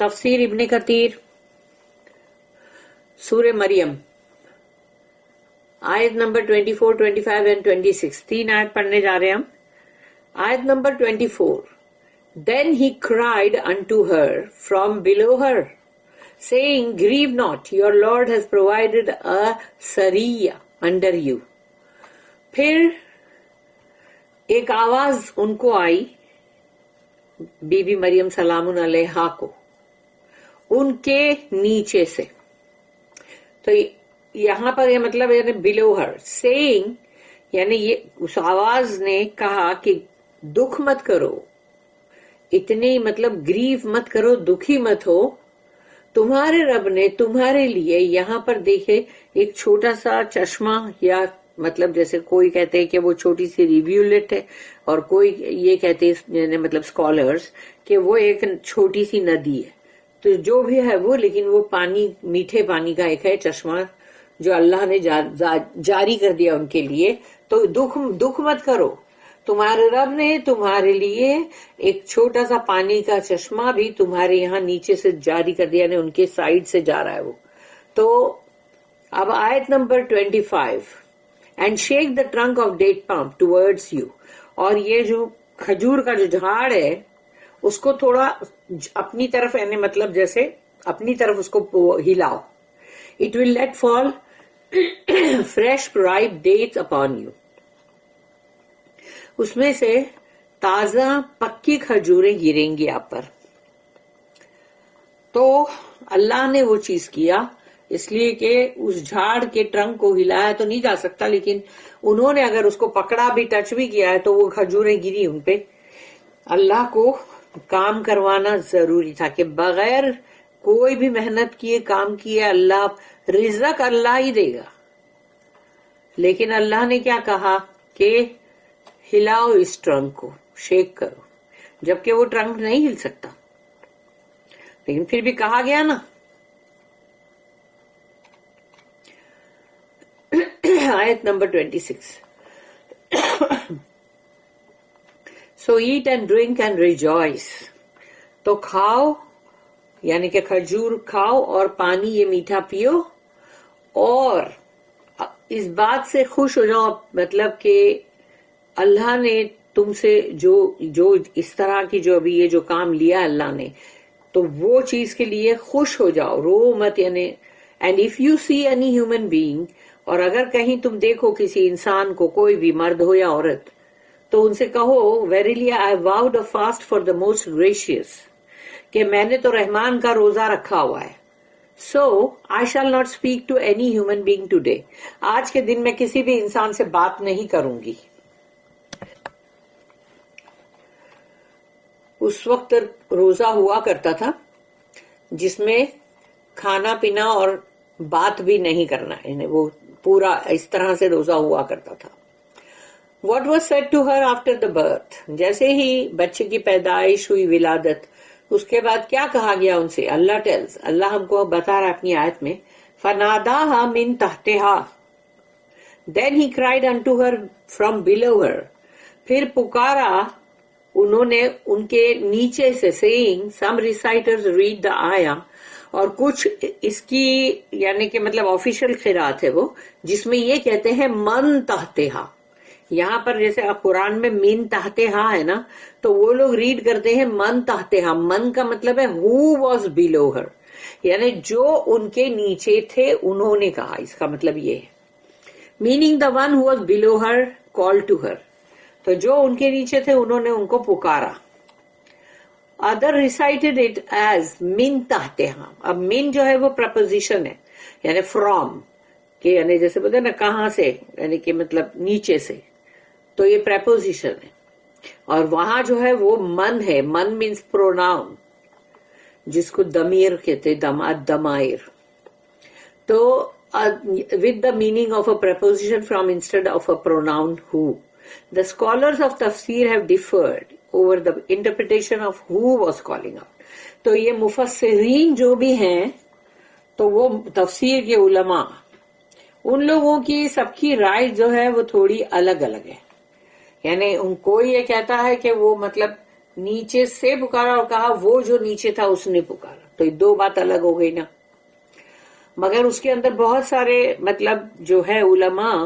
تفسیر ابن کثیر سورہ مریم آیت نمبر 24, 25 and 26. 3 آیت پڑھنے جا رہے ہیں ہم. آیت number 24. Then he cried unto her from below her, saying, Grieve not, your Lord has provided a Sariya under you. پھر ایک آواز ان کو آئی بی بی مریم سلام علیہا کو ان کے نیچے سے. تو یہاں پر یہ مطلب یعنی بلو ہر سیئنگ، یعنی یہ اس آواز نے کہا کہ دکھ مت کرو، اتنی مطلب گریف مت کرو، دکھی مت ہو، تمہارے رب نے تمہارے لیے یہاں پر دیکھے ایک چھوٹا سا چشمہ، یا مطلب جیسے کوئی کہتے ہیں کہ وہ چھوٹی سی ریویولیٹ ہے، اور کوئی یہ کہتے ہیں مطلب اسکالرز کہ وہ ایک چھوٹی سی ندی ہے. تو جو بھی ہے وہ، لیکن وہ پانی، میٹھے پانی کا ایک ہے چشمہ جو اللہ نے جاری کر دیا ان کے لیے. تو دکھ مت کرو، تمہارے رب نے تمہارے لیے ایک چھوٹا سا پانی کا چشمہ بھی تمہارے یہاں نیچے سے جاری کر دیا، یعنی ان کے سائڈ سے جا رہا ہے وہ. تو اب آیت number 25. And shake the trunk of date palm towards you, اور یہ جو کھجور کا جو جھاڑ ہے اس کو تھوڑا اپنی طرف، یعنی مطلب جیسے اپنی طرف اس کو ہلاؤ. It will let fall fresh ripe dates upon you, اس میں سے تازہ پکی کھجوریں گریں گی آپ پر. تو اللہ نے وہ چیز کیا اس لیے کہ اس جھاڑ کے ٹرنک کو ہلایا تو نہیں جا سکتا، لیکن انہوں نے اگر اس کو پکڑا بھی، ٹچ بھی کیا ہے تو وہ کھجوریں گری ان پہ. اللہ کو کام کروانا ضروری تھا کہ بغیر کوئی بھی محنت کیے کام کیے اللہ رزق اللہ ہی دے گا. لیکن اللہ نے کیا کہا کہ ہلاؤ اس ٹرنک کو، شیک کرو، جبکہ وہ ٹرنک نہیں ہل سکتا. لیکن پھر بھی کہا گیا نا. آیت number 26. So eat and drink and rejoice. تو کھاؤ، یعنی کہ کھجور کھاؤ اور پانی یہ میٹھا پیو، اور اس بات سے خوش ہو جاؤ، مطلب کہ اللہ نے تم سے جو اس طرح کی جو ابھی یہ جو کام لیا اللہ نے، تو وہ چیز کے لیے خوش ہو جاؤ، رو مت. یعنی and if you see any human being, اور اگر کہیں تم دیکھو کسی انسان کو، کوئی بھی مرد ہو یا عورت، تو ان سے کہو verily I واؤڈ a fast for the most gracious, کہ میں نے تو رحمان کا روزہ رکھا ہوا ہے. So I shall not speak to any human being today, آج کے دن میں کسی بھی انسان سے بات نہیں کروں گی. اس وقت روزہ ہوا کرتا تھا جس میں کھانا پینا اور بات بھی نہیں کرنا، یعنی وہ پورا اس طرح سے روزہ ہوا کرتا تھا. What was said to her after the birth؟ جیسے ہی بچے کی پیدائش ہوئی، ولادت، اس کے بعد کیا کہا گیا ان سے؟ اللہ ٹیلز، اللہ ہم کو بتا رہا اپنی آیت میں، فَنَادَاهَا مِن تَحْتِهَا then he cried unto her from below her، پھر پکارا انہوں نے ان کے نیچے سے. saying some reciters read the ayah، اور کچھ اس کی یعنی کہ مطلب آفیشیل قرات ہے وہ، جس میں یہ کہتے ہیں من تحتہا. یہاں پر جیسے قرآن میں من تحتہا ہے نا، تو وہ لوگ ریڈ کرتے ہیں من تحتہا. من کا مطلب ہے who was below her، یعنی جو ان کے نیچے تھے انہوں نے کہا. اس کا مطلب یہ ہے meaning the one who was below her called to her، تو جو ان کے نیچے تھے انہوں نے ان کو پکارا. Other recited it as min تحتہا. اب من جو ہے وہ preposition ہے، یعنی from، کہ یعنی جیسے بولتے ہیں نا کہاں سے، یعنی کہ مطلب نیچے سے، تو یہ preposition ہے. اور وہاں جو ہے وہ من ہے. من means pronoun، جس کو ضمیر کہتے، ضمائر. تو with the meaning of a preposition from instead of a pronoun who. The scholars of tafsir have differed over the interpretation of who was calling out. تو یہ مفسرین جو بھی ہیں، تو وہ تفسیر کے علماء، ان لوگوں کی سب کی رائے جو ہے وہ تھوڑی الگ الگ ہے. یعنی ان کو یہ کہتا ہے کہ وہ مطلب نیچے سے پکارا اور کہا وہ جو نیچے تھا اس نے پکارا، تو یہ دو بات الگ ہو گئی نا. مگر اس کے اندر بہت سارے مطلب جو ہے علماء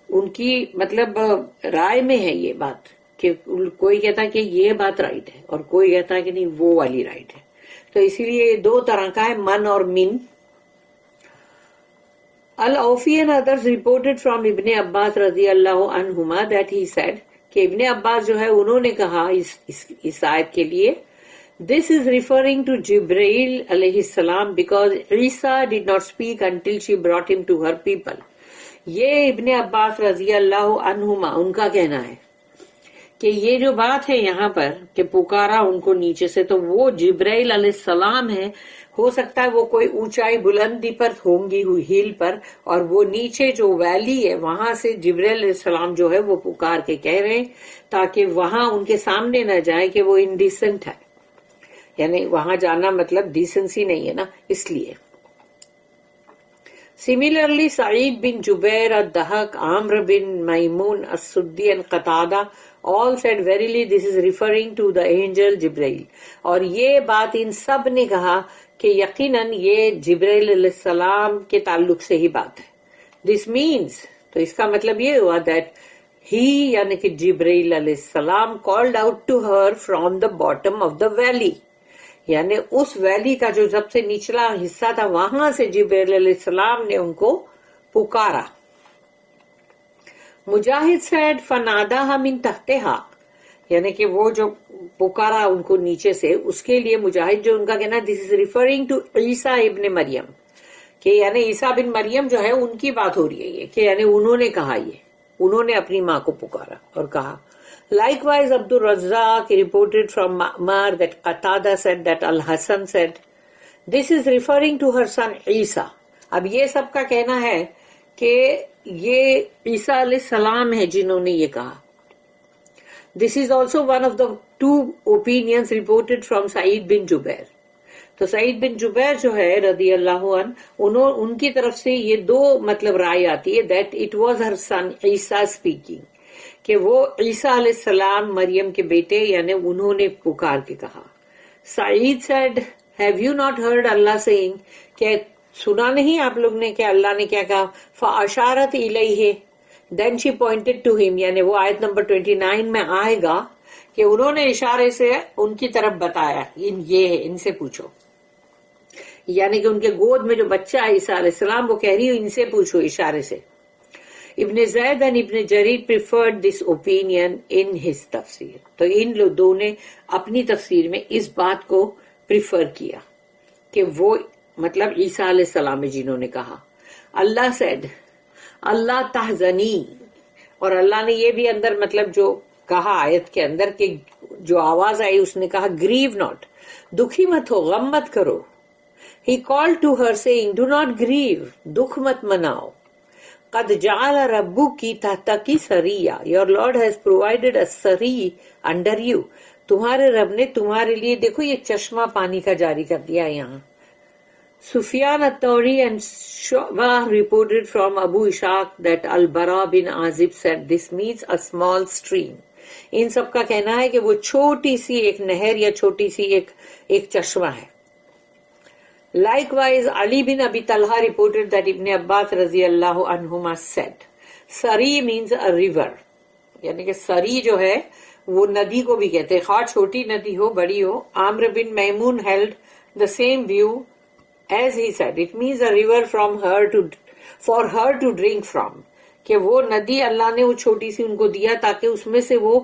ان کی مطلب رائے میں ہے یہ بات کہ کوئی کہتا کہ یہ بات رائٹ ہے اور کوئی کہتا کہ نہیں وہ والی رائٹ ہے. تو اسی لیے دو طرح کا ہے، من اور من. Al-Awfi and others reported from Ibn Abbas رضی اللہ عنہما that he said کہ ابن عباس جو ہے انہوں نے کہا اس آیت کے لیے this is referring to Jibreel علیہ السلام because Isa did not speak until she brought him to her people. یہ ابن عباس رضی اللہ عنہما ان کا کہنا ہے کہ یہ جو بات ہے یہاں پر کہ پکارا ان کو نیچے سے، تو وہ جبرائیل علیہ السلام ہے. ہو سکتا ہے وہ کوئی اونچائی بلندی پر ہوں گی ہیل پر، اور وہ نیچے جو ویلی ہے وہاں سے جبرائیل علیہ السلام جو ہے وہ پکار کے کہہ رہے ہیں تاکہ وہاں ان کے سامنے نہ جائے کہ وہ انڈیسنٹ ہے، یعنی وہاں جانا مطلب ڈیسنسی نہیں ہے نا، اس لیے. Similarly, Sa'id bin Jubair, Ad-Dahak, Amr bin Maymun, As-Suddi and Qatada all said, verily this is referring to the angel Jibreel. اور یہ بات ان سب نے کہا کہ یقیناً یہ جبرائیل علیہ السلام کے تعلق سے ہی بات ہے. This means، تو اس کا مطلب یہ ہوا that he یعنی کہ جبرائیل علیہ السلام called out to her from the bottom of the valley. یعنی اس ویلی کا جو سب سے نچلا حصہ تھا وہاں سے جبرائیل علیہ السلام نے ان کو پکارا. مجاہد said فناداها من تحتها، یعنی کہ وہ جو پکارا ان کو نیچے سے، اس کے لیے مجاہد جو ان کا کہنا this is referring to عیسیٰ ابن مریم، کہ یعنی عیسیٰ بن مریم جو ہے ان کی بات ہو رہی ہے یہ، کہ یعنی انہوں نے کہا، یہ انہوں نے اپنی ماں کو پکارا اور کہا. Likewise, Abdul Razzaq reported from Ma'mar that Qatada said that Al-Hasan said, this is referring to her son Isa. اب یہ سب کا کہنا ہے کہ یہ عیسیٰ علیہ السلام ہے جنہوں نے یہ کہا. This is also one of the two opinions reported from Sa'id bin Jubair. تو سعید بن جبیر جو ہے رضی اللہ عنہ، ان کی طرف سے یہ دو مطلب رائے آتی ہے that it was her son Isa speaking، کہ وہ عیسیٰ علیہ السلام مریم کے بیٹے یعنی انہوں نے پکار کے کہا. سعید said, have you not heard Allah saying، کہ سنا نہیں آپ لوگ نے کہ اللہ نے کیا کہا، فَأَشَارَتْ إِلَيْهِ then she pointed to him، یعنی وہ آیت نمبر 29 میں آئے گا کہ انہوں نے اشارے سے ان کی طرف بتایا، یہ ہے ان سے پوچھو، یعنی کہ ان کے گود میں جو بچہ ہے عیسیٰ علیہ السلام وہ کہہ رہی ان سے پوچھو اشارے سے. ابن زید and ابن جریر preferred this opinion in his تفسیر، تو ان دو نے اپنی تفسیر میں اس بات کو پریفر کیا کہ وہ مطلب عیسیٰ علیہ السلام جنہوں نے کہا. اللہ said اللہ تحزنی، اور اللہ نے یہ بھی اندر مطلب جو کہا آیت کے اندر کہ جو آواز آئی اس نے کہا grieve not، دکھی مت ہو، غم مت کرو. He called to her saying do not grieve، دکھ مت مناؤ. قد جعل ربکی تحتکی سریہ، your Lord has provided a Sri under you، تمہارے رب نے تمہارے لیے دیکھو یہ چشمہ پانی کا جاری کر دیا یہاں. Sufyan al-Thawri and Shu'bah reported from Abu Ishaq that Al-Bara bin Azib said this means a small stream. ان سب کا کہنا ہے کہ وہ چھوٹی سی ایک نہر یا چھوٹی سی ایک چشمہ ہے. Likewise, Ali bin Abi Talha reported that Ibn Abbas رضی اللہ عنہما said, Sri means a river، یعنی کہ سری جو ہے وہ ندی کو بھی کہتے ہیں، خواہ چھوٹی ندی ہو بڑی ہو. عامر بن میمون held the same view as he said it means a river from her for her to drink from، کہ وہ ندی اللہ نے وہ چھوٹی سی ان کو دیا تاکہ اس میں سے وہ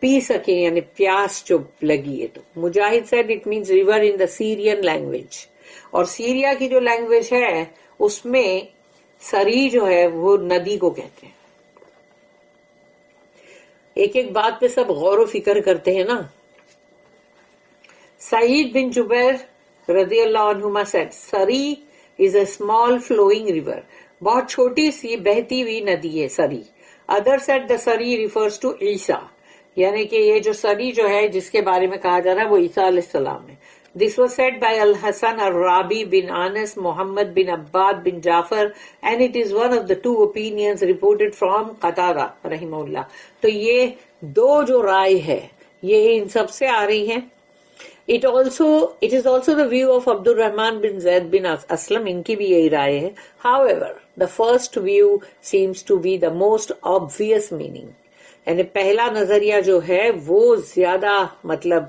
پی سکیں، یعنی پیاس جو لگی ہے. تو مجاہد said it means river in the Syrian language، اور سیریا کی جو لینگویج ہے اس میں سری جو ہے وہ ندی کو کہتے ہیں. ایک ایک بات پہ سب غور و فکر کرتے ہیں نا. سعید بن جبیر رضی اللہ عنہما said Sri is a small flowing river، بہت چھوٹی سی بہتی ہوئی ندی ہے سری. ادر said the سری refers to عیسیٰ، یعنی کہ یہ جو سری جو ہے جس کے بارے میں کہا جا رہا ہے وہ عیسیٰ علیہ السلام ہے. This was said by Al-Hasan al-Rabi bin Anas, Muhammad bin Abbad bin Jafar, and it is one of the two opinions reported from Qatada rahimahullah. تو یہ دو جو رائے ہے یہ ان سب سے آ رہی ہیں. It is also the view of Abdul Rahman bin Zaid bin Aslam. ان کی بھی یہی رائے ہے. However, the first view seems to be the most obvious meaning. یعنی پہلا نظریہ جو ہے وہ زیادہ مطلب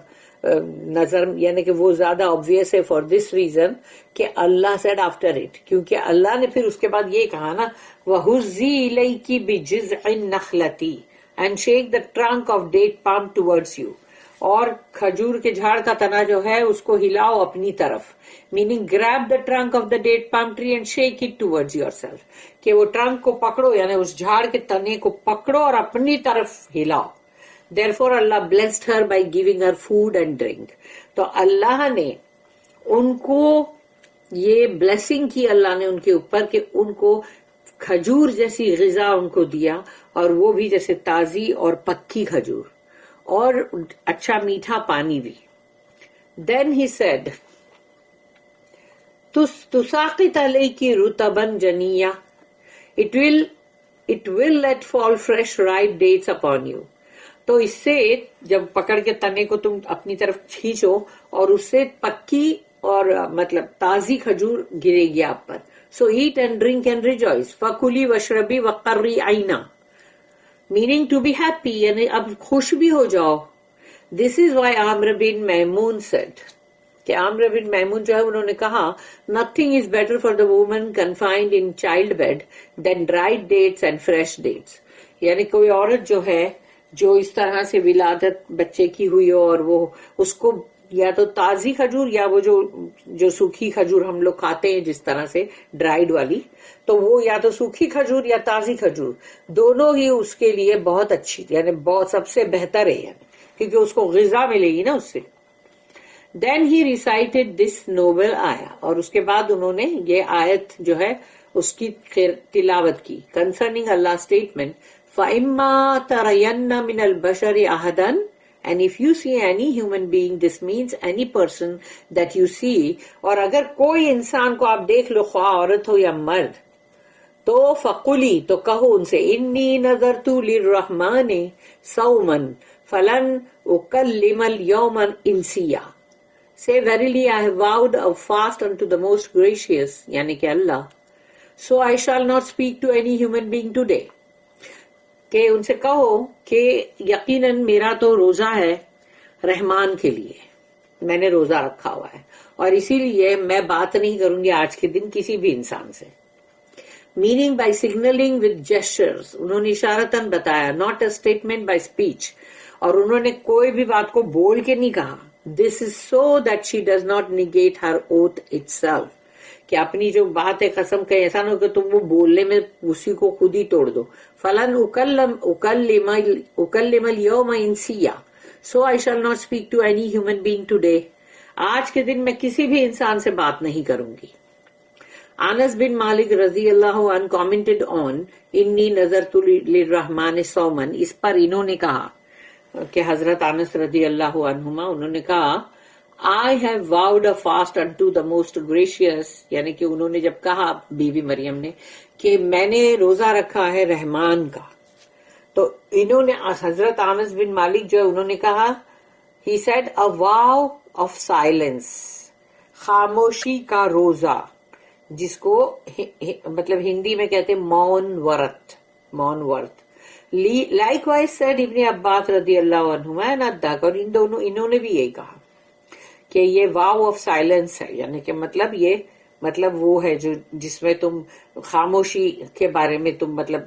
نظر یعنی کہ وہ زیادہ obvious ہے for this reason کہ اللہ said after it. کیونکہ اللہ نے پھر اس کے بعد یہ کہا نا وَهُزِّي إِلَيْكِ بِجِذْعِ النَّخْلَةِ and shake the trunk of date palm towards you. اور کھجور کے جھاڑ کا تنا جو ہے اس کو ہلاؤ اپنی طرف. Meaning grab the trunk of the date palm tree and shake it towards yourself. کہ وہ ٹرنک کو پکڑو یعنی اس جھاڑ کے تنے کو پکڑو اور اپنی طرف ہلاؤ. Therefore Allah blessed her by giving her food and drink. تو اللہ نے ان کو یہ بلیسنگ کی اللہ نے ان کے اوپر کہ ان کو کھجور جیسی غذا ان کو دیا اور وہ بھی جیسے تازی اور پکی کھجور اور اچھا میٹھا پانی بھی. Then he said, تُسَاقِطَ عَلَيْكِ رُطَبًا جَنِيًّا. It will let fall fresh ripe dates upon you. تو اس سے جب پکڑ کے تنے کو تم اپنی طرف کھینچو اور اس سے پکی اور مطلب تازی کھجور گرے گی آپ پر. So eat and drink and rejoice. فَكُلِي وَاشْرَبِي وَقَرِّي عَيْنًا. Meaning to be happy یعنی اب خوش بھی ہو جاؤ. This is why Amir bin میمون said کہ عامر بن میمون جو ہے انہوں نے کہا nothing is better for the woman confined in child bed than dried dates and fresh dates. یعنی کوئی عورت جو ہے جو اس طرح سے ولادت بچے کی ہوئی ہو اور وہ اس کو یا تو تازی کھجور یا وہ جو سوکھی کھجور ہم لوگ کھاتے ہیں جس طرح سے ڈرائیڈ والی تو وہ یا تو سوکھی کھجور یا تازی کھجور دونوں ہی اس کے لیے بہت اچھی یعنی بہت سب سے بہتر ہے یعنی کیونکہ اس کو غذا ملے گی نا اس سے. Then he recited this noble آیا اور اس کے بعد انہوں نے یہ آیت جو ہے اس کی تلاوت کی concerning Allah's statement فَإِمَّا تَرَيَنَّ مِنَ الْبَشَرِ أَحَدًا. And if you see any human being, this means any person that you see, اور اگر کوئی انسان کو آپ دیکھ لو خواہ عورت ہو یا مرد تو فقلی تو کہو ان سے انی نذرت للرحمن صوما فلن اکلم اليوم انسیا. Say verily I have vowed a fast unto the most gracious یعنی کہ اللہ so I shall not speak to any human being today. کہ ان سے کہو کہ یقیناً میرا تو روزہ ہے رحمان کے لیے میں نے روزہ رکھا ہوا ہے اور اسی لیے میں بات نہیں کروں گی آج کے دن کسی بھی انسان سے. Meaning by signalling with gestures انہوں نے اشارتاً بتایا not a statement by speech اور انہوں نے کوئی بھی بات کو بول کے نہیں کہا. This is so that she does not negate her oath itself کہ اپنی جو بات ہے قسم کہیں ایسا نہ ہو کہ تم وہ بولنے میں اسی کو خود ہی توڑ دو. فلن اکلم اليوم انسیا so I shall not speak to any human being today. آج کے دن میں کسی بھی انسان سے بات نہیں کروں گی. انس بن مالک رضی اللہ عنہ کامنٹڈ آن انی نذرت للرحمن صوما. اس پر انہوں نے کہا کہ حضرت انس رضی اللہ عنہما انہوں نے کہا I have vowed a fast unto the most gracious یعنی کہ انہوں نے جب کہا بی بی مریم نے کہ میں نے روزہ رکھا ہے رحمان کا تو انہوں نے حضرت انس بن مالک جو ہے انہوں نے کہا he said a vow of silence خاموشی کا روزہ جس کو مطلب ہندی میں کہتے مون ورت مون ورت. Likewise said ابن عباس رضی اللہ عنہما اور انہوں نے بھی یہی کہا کہ یہ واو آف سائلنس ہے یعنی کہ مطلب یہ مطلب وہ ہے جو جس میں تم خاموشی کے بارے میں تم مطلب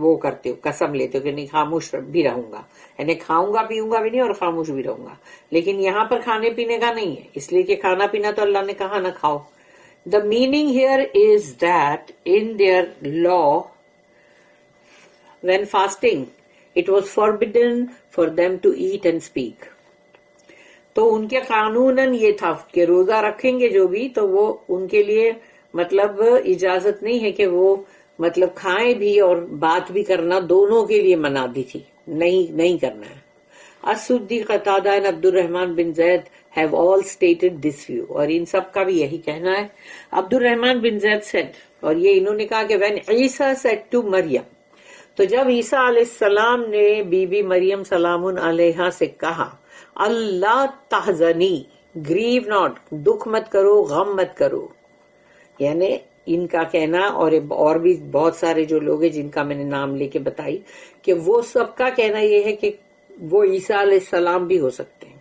وہ کرتے ہو قسم لیتے ہو کہ نہیں خاموش بھی رہوں گا یعنی کھاؤں گا پیوں گا بھی نہیں اور خاموش بھی رہوں گا. لیکن یہاں پر کھانے پینے کا نہیں ہے اس لیے کہ کھانا پینا تو اللہ نے کہا نہ کھاؤ. The meaning here is that in their law when fasting it was forbidden for them to eat and speak. تو ان کے قانوناً یہ تھا کہ روزہ رکھیں گے جو بھی تو وہ ان کے لیے مطلب اجازت نہیں ہے کہ وہ مطلب کھائیں بھی اور بات بھی کرنا دونوں کے لیے منع دی تھی نہیں کرنا ہے. السدی قتادہ and عبد الرحمن بن زید have all stated this view اور ان سب کا بھی یہی کہنا ہے. عبد الرحمن بن زید said اور یہ انہوں نے کہا کہ when عیسیٰ said to مریم تو جب عیسیٰ علیہ السلام نے بی بی مریم سلام علیہا سے کہا اللہ تحزنی، گریو ناٹ، دکھ مت کرو، غم مت کرو. یعنی ان کا کہنا اور بھی بہت سارے جو لوگ ہیں جن کا میں نے نام لے کے بتائی کہ وہ سب کا کہنا یہ ہے کہ وہ عیسیٰ علیہ السلام بھی ہو سکتے ہیں.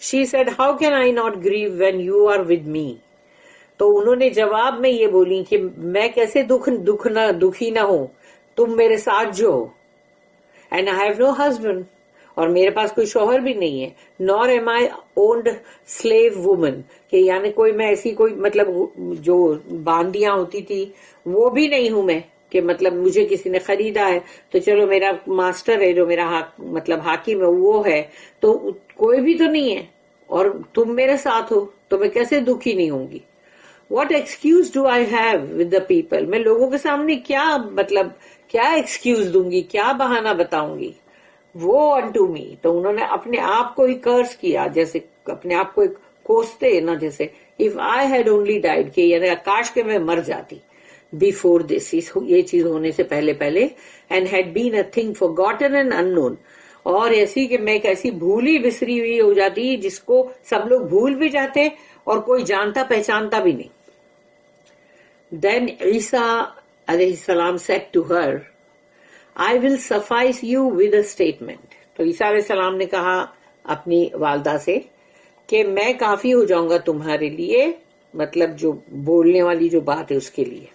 She said, how can I not grieve when you are with me? تو انہوں نے جواب میں یہ بولی کہ میں کیسے دکھی نہ ہوں، تم میرے ساتھ جو ہو. And I have no husband. اور میرے پاس کوئی شوہر بھی نہیں ہے. Nor am I owned slave woman. کہ یعنی کوئی میں ایسی کوئی مطلب جو باندیاں ہوتی تھی وہ بھی نہیں ہوں میں کہ مطلب مجھے کسی نے خریدا ہے تو چلو میرا ماسٹر ہے جو میرا مطلب حاکم ہے وہ ہے، تو کوئی بھی تو نہیں ہے اور تم میرے ساتھ ہو تو میں کیسے دکھی نہیں ہوں گی. What excuse do I have with the people? میں لوگوں کے سامنے کیا ایکسکیوز دوں گی، کیا بہانہ بتاؤں گی. وہ unto me. تو انہوں نے اپنے آپ کو ہی کرس کیا، جیسے اپنے آپ کو کوستے نا، جیسے if I had only died، کہ یعنی کاش کہ میں مر جاتی before this، یہ چیز ہونے سے پہلے and had been a thing forgotten and unknown، اور ایسی کہ میں ایک ایسی بھولی بسری ہوئی ہو جاتی جس کو سب لوگ بھول بھی جاتے اور کوئی جانتا پہچانتا بھی نہیں. Then Isa علیہ السلام said to her, I will suffice you with a statement. تو عیسیٰ علیہ السلام نے کہا اپنی والدہ سے کہ میں کافی ہو جاؤں گا تمہارے لیے، مطلب جو بولنے والی جو بات ہے اس کے لیے.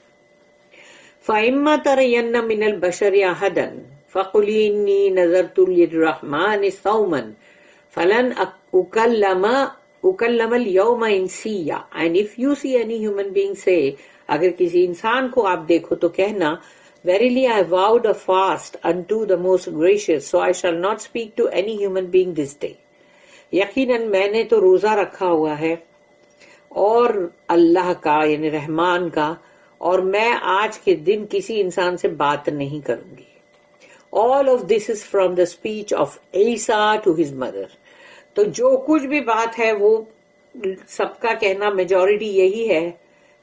فَإِمَّا تَرَيَنَّ مِنَ الْبَشَرِ أَحَدًا فَقُلِي إِنِّي نَذَرْتُ لِلرَّحْمَنِ صَوْمًا فَلَنْ أُكَلِّمَ الْيَوْمَ إِنسِيًّا. And if you see any human being say، اگر کسی انسان کو آپ دیکھو تو کہنا Verily I vowed a fast unto the most gracious, so I shall not speak to any human being this day. یقیناً میں نے تو روزہ رکھا ہوا ہے اور اللہ کا یعنی رحمان کا، اور میں آج کے دن کسی انسان سے بات نہیں کروں گی. All of this is from the speech of Isa to his mother. تو جو کچھ بھی بات ہے وہ سب کا کہنا میجورٹی یہی ہے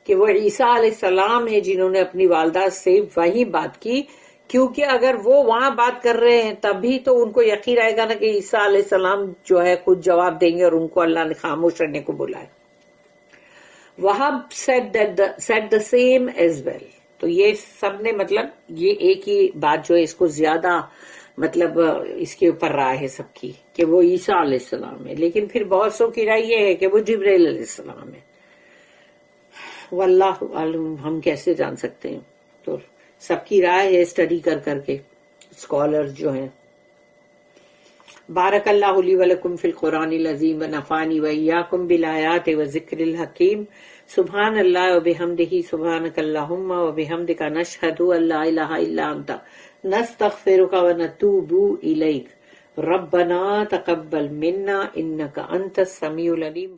کہ وہ عیسیٰ علیہ السلام ہے جنہوں نے اپنی والدہ سے وہی بات کی، کیونکہ اگر وہ وہاں بات کر رہے ہیں تبھی تو ان کو یقین آئے گا نا کہ عیسیٰ علیہ السلام جو ہے خود جواب دیں گے اور ان کو اللہ نے خاموش رہنے کو بلایا. وہب said the same as well. تو یہ سب نے مطلب یہ ایک ہی بات جو ہے اس کو زیادہ مطلب اس کے اوپر رائے ہے سب کی کہ وہ عیسیٰ علیہ السلام ہے، لیکن پھر بہت سو کی رائے یہ ہے کہ وہ جبرائیل علیہ السلام ہے. واللہ عالم، ہم کیسے جان سکتے ہیں؟ تو سب کی رائے ہے اسٹڈی کر کے اسکالر جو ہیں. بارک اللہ لی ولکم فی القرآن العظیم ونفعنی وإیاکم بالآیات وذکر الحکیم. سبحان اللہ وبحمدہ، سبحانک اللہم وبحمدک، نشہد ان لا الہ الا انت، نستغفرک ونتوب الیک. ربنا تقبل منا انک انت السمیع العلیم.